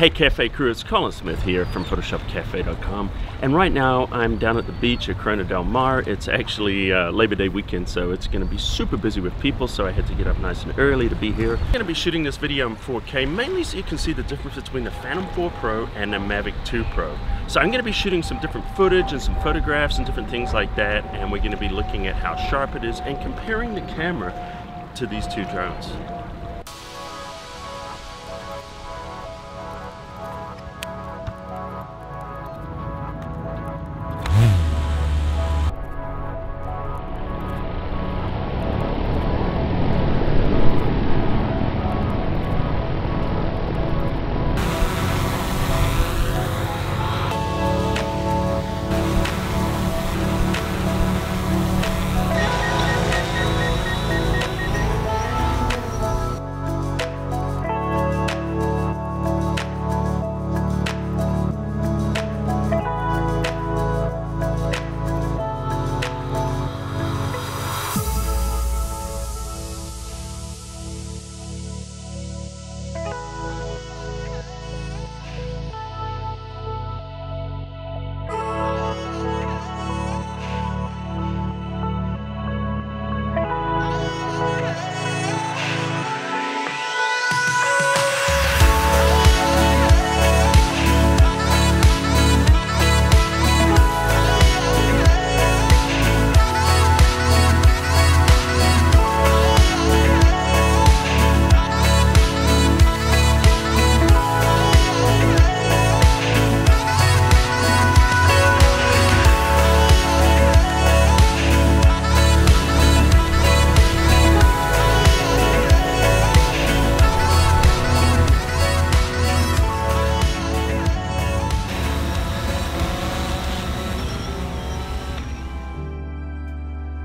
Hey Cafe crew, it's Colin Smith here from PhotoshopCafe.com, and right now I'm down at the beach at Corona del Mar. It's actually Labor Day weekend, so it's going to be super busy with people, so I had to get up nice and early to be here. I'm going to be shooting this video in 4K, mainly so you can see the difference between the Phantom 4 Pro and the Mavic 2 Pro. So I'm going to be shooting some different footage and some photographs and different things like that, and we're going to be looking at how sharp it is and comparing the camera to these two drones.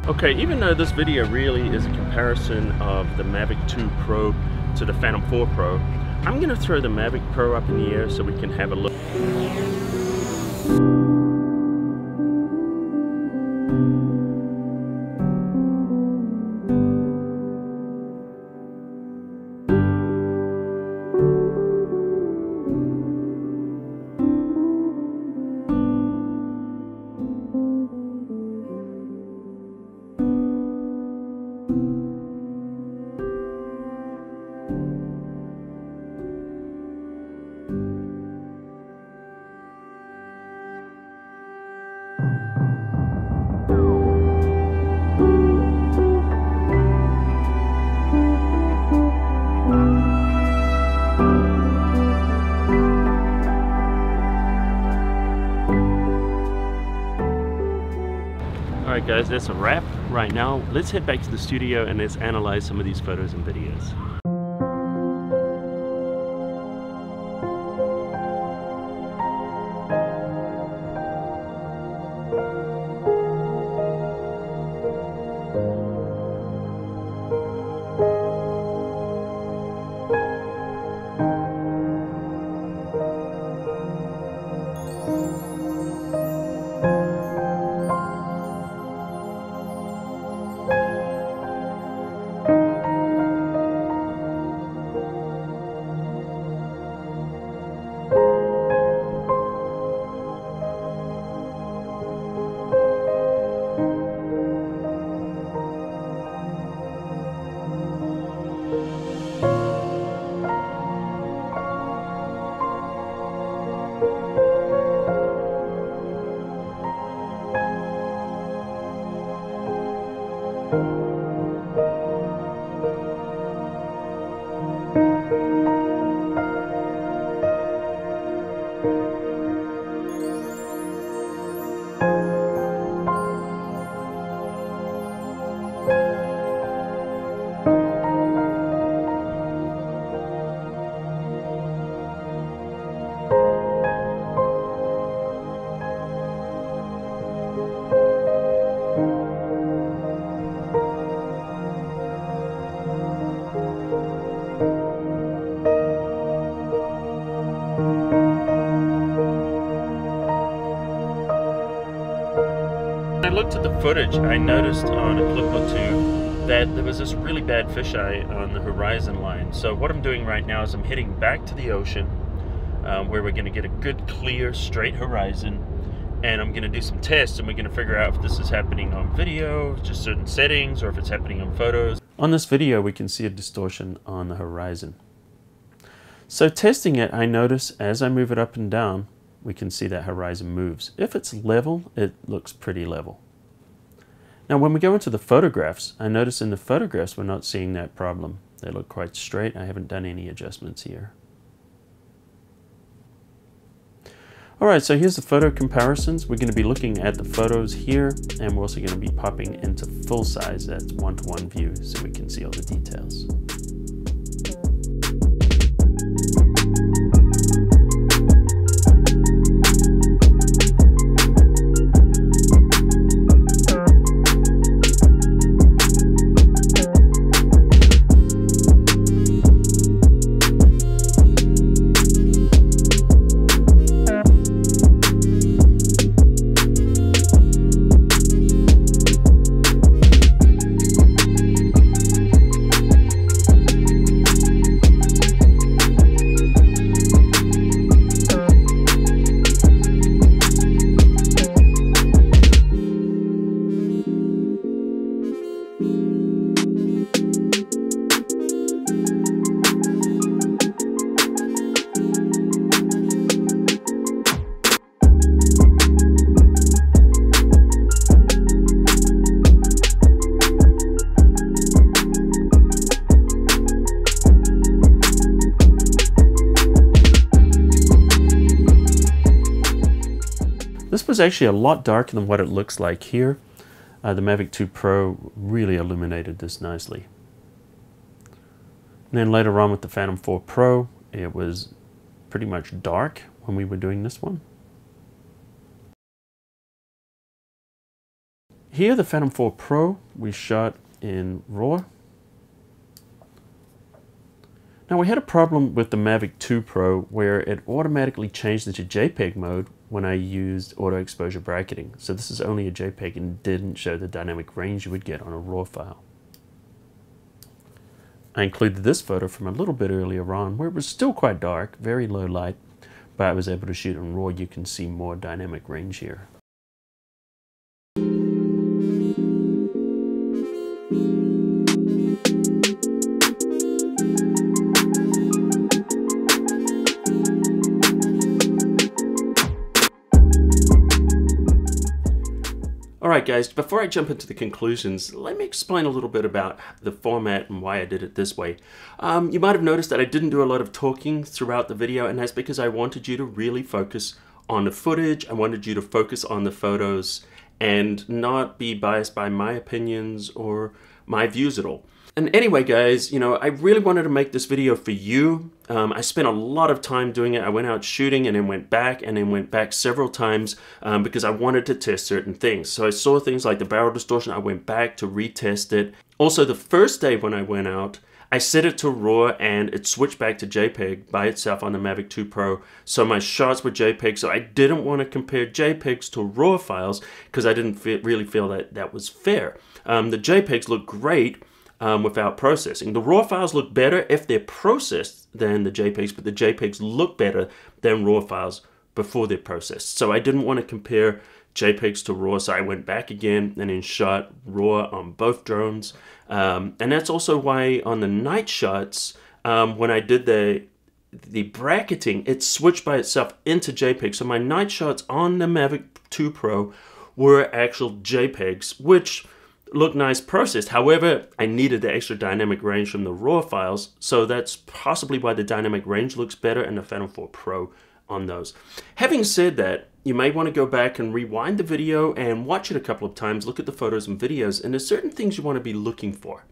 Okay, even though this video really is a comparison of the Mavic 2 Pro to the Phantom 4 Pro, I'm going to throw the Mavic Pro up in the air so we can have a look. Alright guys, that's a wrap right now. Let's head back to the studio and let's analyze some of these photos and videos. When I looked at the footage, I noticed on a clip or two that there was this really bad fisheye on the horizon line. So what I'm doing right now is I'm heading back to the ocean. where we're going to get a good, clear, straight horizon. And I'm going to do some tests, and we're going to figure out if this is happening on video, just certain settings, or if it's happening on photos. On this video, we can see a distortion on the horizon. So testing it, I notice as I move it up and down, we can see that horizon moves. If it's level, it looks pretty level. Now when we go into the photographs, I notice in the photographs we're not seeing that problem. They look quite straight. I haven't done any adjustments here. Alright, so here's the photo comparisons. We're going to be looking at the photos here, and we're also going to be popping into full size, that's one-to-one view, so we can see all the details. This was actually a lot darker than what it looks like here. The Mavic 2 Pro really illuminated this nicely. And then later on with the Phantom 4 Pro, it was pretty much dark when we were doing this one. Here, the Phantom 4 Pro, we shot in RAW. Now we had a problem with the Mavic 2 Pro where it automatically changed into JPEG mode when I used auto exposure bracketing. So this is only a JPEG and didn't show the dynamic range you would get on a RAW file. I included this photo from a little bit earlier on where it was still quite dark, very low light, but I was able to shoot in RAW. You can see more dynamic range here. Alright guys, before I jump into the conclusions, let me explain a little bit about the format and why I did it this way. You might have noticed that I didn't do a lot of talking throughout the video, and that's because I wanted you to really focus on the footage. I wanted you to focus on the photos and not be biased by my opinions or my views at all. And anyway guys, you know, I really wanted to make this video for you. I spent a lot of time doing it. I went out shooting and then went back several times because I wanted to test certain things. So I saw things like the barrel distortion. I went back to retest it. Also, the first day when I went out, I set it to RAW and it switched back to JPEG by itself on the Mavic 2 Pro. So my shots were JPEG. So I didn't want to compare JPEGs to RAW files because I didn't really feel that that was fair. The JPEGs look great without processing. The RAW files look better if they're processed than the JPEGs, but the JPEGs look better than RAW files before they're processed. So I didn't want to compare JPEGs to RAW, so I went back again and then shot RAW on both drones. And that's also why on the night shots, when I did the bracketing, it switched by itself into JPEG. So my night shots on the Mavic 2 Pro were actual JPEGs, which look nice processed. However, I needed the extra dynamic range from the RAW files, so that's possibly why the dynamic range looks better in the Phantom 4 Pro on those. Having said that, you may want to go back and rewind the video and watch it a couple of times, look at the photos and videos, and there's certain things you want to be looking for.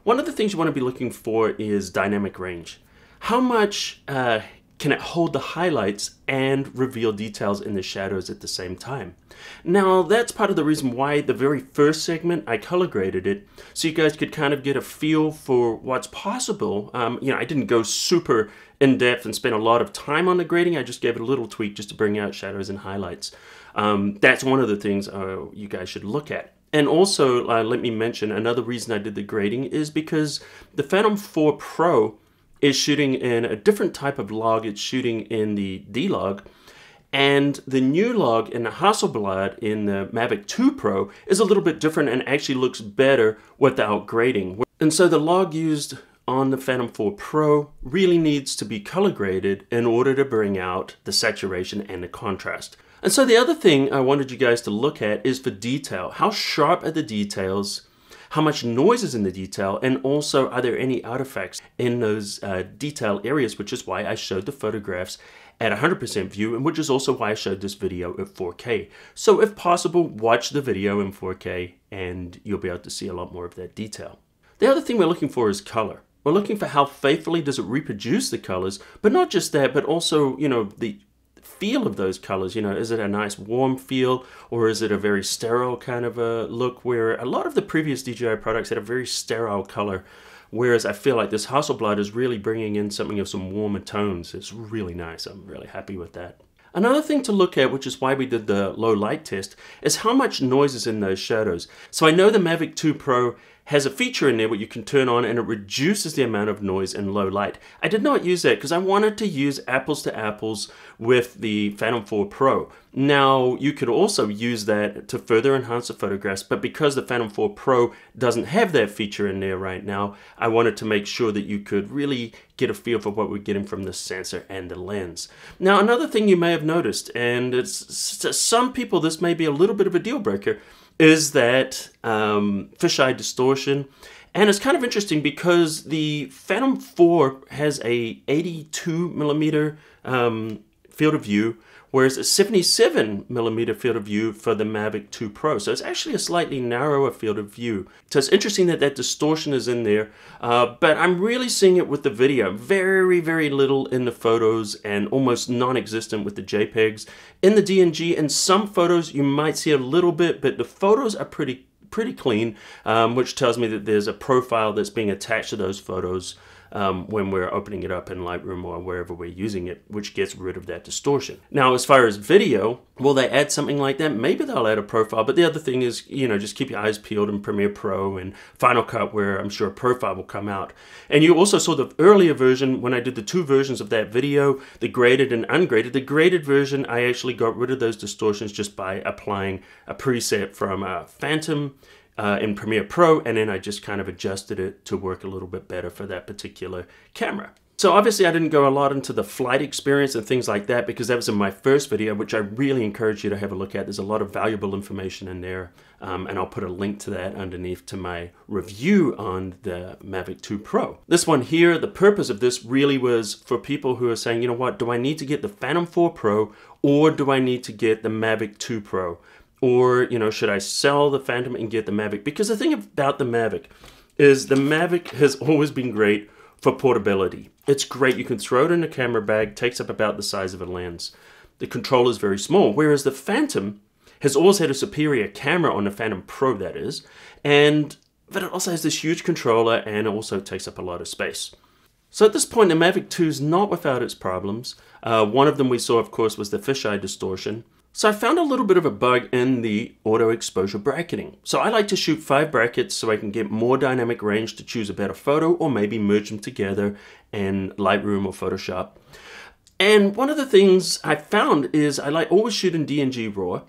One of the things you want to be looking for is dynamic range. How much can it hold the highlights and reveal details in the shadows at the same time? Now, that's part of the reason why the very first segment I color graded it, so you guys could kind of get a feel for what's possible. You know, I didn't go super in depth and spend a lot of time on the grading. I just gave it a little tweak just to bring out shadows and highlights. That's one of the things you guys should look at. And also, let me mention another reason I did the grading is because the Phantom 4 Pro is shooting in a different type of log. It's shooting in the D log. And the new log in the Hasselblad in the Mavic 2 Pro is a little bit different and actually looks better without grading. And so the log used on the Phantom 4 Pro really needs to be color graded in order to bring out the saturation and the contrast. And so the other thing I wanted you guys to look at is for detail. How sharp are the details? How much noise is in the detail? And also, are there any artifacts in those detail areas, which is why I showed the photographs at 100% view, and which is also why I showed this video at 4K. So if possible, watch the video in 4K and you'll be able to see a lot more of that detail. The other thing we're looking for is color. We're looking for how faithfully does it reproduce the colors, but not just that, but also, you know, the feel of those colors. You know, is it a nice warm feel, or is it a very sterile kind of a look, where a lot of the previous DJI products had a very sterile color, whereas I feel like this Hasselblad is really bringing in something of some warmer tones. It's really nice. I'm really happy with that. Another thing to look at, which is why we did the low light test, is how much noise is in those shadows. So I know the Mavic 2 Pro has a feature in there where you can turn on and it reduces the amount of noise in low light. I did not use that because I wanted to use apples to apples with the Phantom 4 Pro. Now, you could also use that to further enhance the photographs, but because the Phantom 4 Pro doesn't have that feature in there right now, I wanted to make sure that you could really get a feel for what we're getting from the sensor and the lens. Now, another thing you may have noticed, and it's to some people this may be a little bit of a deal breaker, is that fisheye distortion. And it's kind of interesting because the Phantom 4 has a 82mm field of view, whereas a 77mm field of view for the Mavic 2 Pro. So it's actually a slightly narrower field of view. So it's interesting that that distortion is in there, but I'm really seeing it with the video. Very, very little in the photos and almost non-existent with the JPEGs. In the DNG, in some photos you might see a little bit, but the photos are pretty clean, which tells me that there's a profile that's being attached to those photos when we're opening it up in Lightroom or wherever we're using it, which gets rid of that distortion. Now, as far as video, will they add something like that? Maybe they'll add a profile, but the other thing is, you know, just keep your eyes peeled in Premiere Pro and Final Cut, where I'm sure a profile will come out. And you also saw the earlier version when I did the two versions of that video, the graded and ungraded. The graded version, I actually got rid of those distortions just by applying a preset from Phantom in Premiere Pro, and then I just kind of adjusted it to work a little bit better for that particular camera. So obviously I didn't go a lot into the flight experience and things like that because that was in my first video, which I really encourage you to have a look at. There's a lot of valuable information in there, and I'll put a link to that underneath to my review on the Mavic 2 Pro. This one here, the purpose of this really was for people who are saying, you know what, do I need to get the Phantom 4 Pro or do I need to get the Mavic 2 Pro? Or, you know, should I sell the Phantom and get the Mavic? Because the thing about the Mavic is the Mavic has always been great for portability. It's great. You can throw it in a camera bag, takes up about the size of a lens. The controller is very small, whereas the Phantom has always had a superior camera on the Phantom Pro, that is, but it also has this huge controller and it also takes up a lot of space. So at this point, the Mavic 2 is not without its problems. One of them we saw, of course, was the fisheye distortion. So I found a little bit of a bug in the auto exposure bracketing. So I like to shoot 5 brackets so I can get more dynamic range to choose a better photo or maybe merge them together in Lightroom or Photoshop. And one of the things I found is I always shoot in DNG RAW,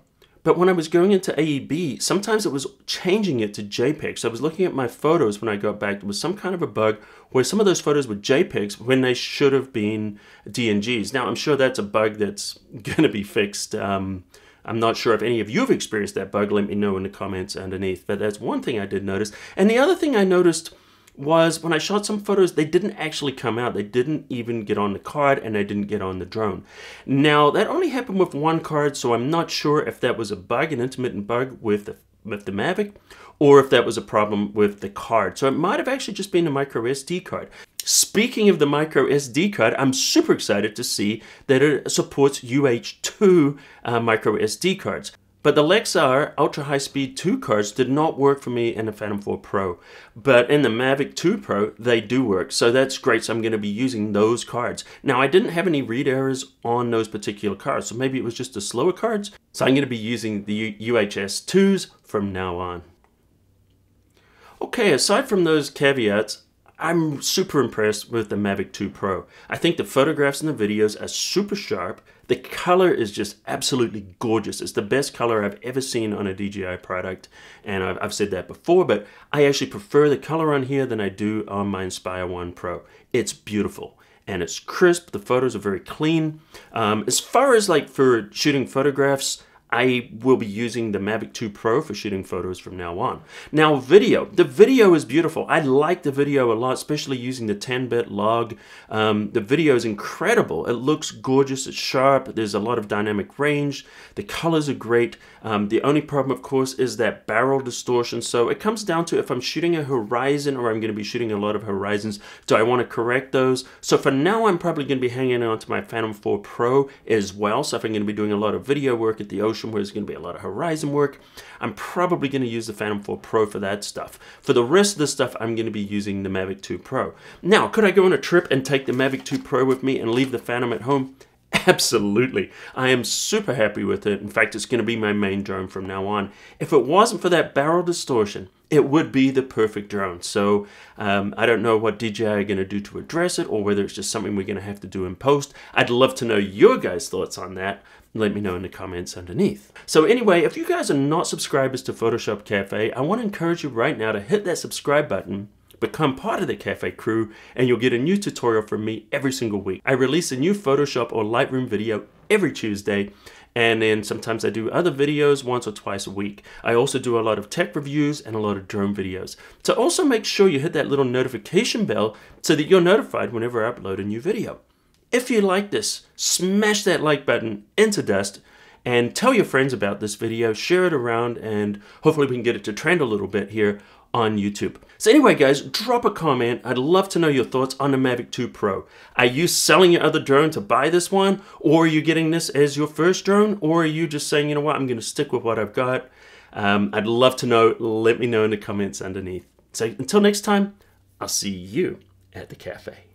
but when I was going into AEB, sometimes it was changing it to JPEG. So I was looking at my photos when I got back. There was some kind of a bug where some of those photos were JPEGs when they should have been DNGs. Now, I'm sure that's a bug that's going to be fixed. I'm not sure if any of you have experienced that bug. Let me know in the comments underneath. But that's one thing I did notice. And the other thing I noticed was when I shot some photos, they didn't actually come out. They didn't even get on the card and they didn't get on the drone. Now, that only happened with one card, so I'm not sure if that was a bug, an intermittent bug with the Mavic, or if that was a problem with the card. So it might have actually just been a micro SD card. Speaking of the micro SD card, I'm super excited to see that it supports UH2 micro SD cards. But the Lexar Ultra High Speed 2 cards did not work for me in the Phantom 4 Pro. But in the Mavic 2 Pro, they do work. So that's great. So I'm going to be using those cards. Now, I didn't have any read errors on those particular cards. So maybe it was just the slower cards. So I'm going to be using the UHS 2s from now on. Okay, aside from those caveats, I'm super impressed with the Mavic 2 Pro. I think the photographs and the videos are super sharp. The color is just absolutely gorgeous. It's the best color I've ever seen on a DJI product, and I've said that before, but I actually prefer the color on here than I do on my Inspire 1 Pro. It's beautiful. And it's crisp. The photos are very clean. As far as like for shooting photographs, I will be using the Mavic 2 Pro for shooting photos from now on. Now video. The video is beautiful. I like the video a lot, especially using the 10-bit log. The video is incredible. It looks gorgeous. It's sharp. There's a lot of dynamic range. The colors are great. The only problem, of course, is that barrel distortion. So it comes down to if I'm shooting a horizon or I'm going to be shooting a lot of horizons, do I want to correct those? So for now, I'm probably going to be hanging on to my Phantom 4 Pro as well. So if I'm going to be doing a lot of video work at the ocean, where there's going to be a lot of horizon work, I'm probably going to use the Phantom 4 Pro for that stuff. For the rest of the stuff, I'm going to be using the Mavic 2 Pro. Now, could I go on a trip and take the Mavic 2 Pro with me and leave the Phantom at home? Absolutely. I am super happy with it. In fact, it's going to be my main drone from now on. If it wasn't for that barrel distortion, it would be the perfect drone. So I don't know what DJI are going to do to address it, or whether it's just something we're going to have to do in post. I'd love to know your guys' thoughts on that. Let me know in the comments underneath. So anyway, if you guys are not subscribers to Photoshop Cafe, I want to encourage you right now to hit that subscribe button, become part of the Cafe crew, and you'll get a new tutorial from me every single week. I release a new Photoshop or Lightroom video every Tuesday, and then sometimes I do other videos once or twice a week. I also do a lot of tech reviews and a lot of drone videos. So also make sure you hit that little notification bell so that you're notified whenever I upload a new video. If you like this, smash that like button into dust and tell your friends about this video, share it around, and hopefully we can get it to trend a little bit here on YouTube. So anyway guys, drop a comment. I'd love to know your thoughts on the Mavic 2 Pro. Are you selling your other drone to buy this one? Or are you getting this as your first drone? Or are you just saying, you know what, I'm going to stick with what I've got? I'd love to know. Let me know in the comments underneath. So until next time, I'll see you at the cafe.